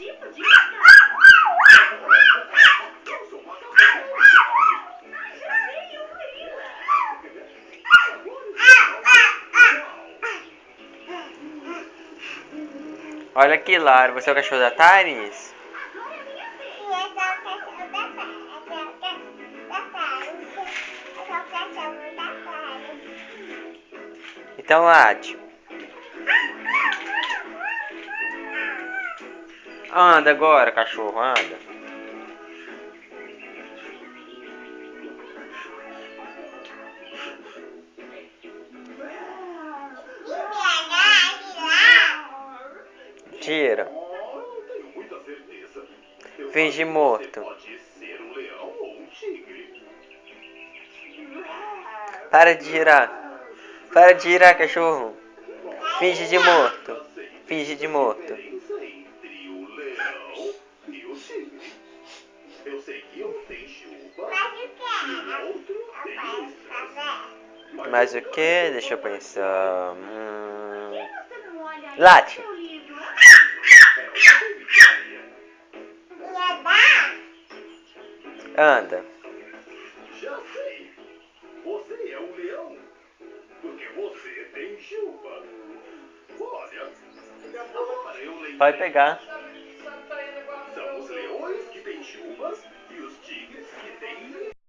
tipo de macaco. Eu sou um macaco. Ah, já sei, um gorila. Olha aqui, Lara. Você é o cachorro da Thaís? Agora é minha vez. Eu sou o cachorro da Thaís. Então late. Anda agora, cachorro, anda. Tira. Tenho muita certeza. Eu Finge acho que morto. Você pode ser um leão ou um tigre. Para de girar. Para de girar, cachorro. Finge de morto. Finge de morto. Diferença entre o leão e o tigre. Eu sei que um tem chuva e o outro tem listras. Mas o que? Deixa eu pensar. Por que você não olha aí Late. no seu livro? É uma boa ideia. Anda. Já sei. Você é um leão. Porque você tem chuva. Olha, agora eu lembrei. Pode pegar.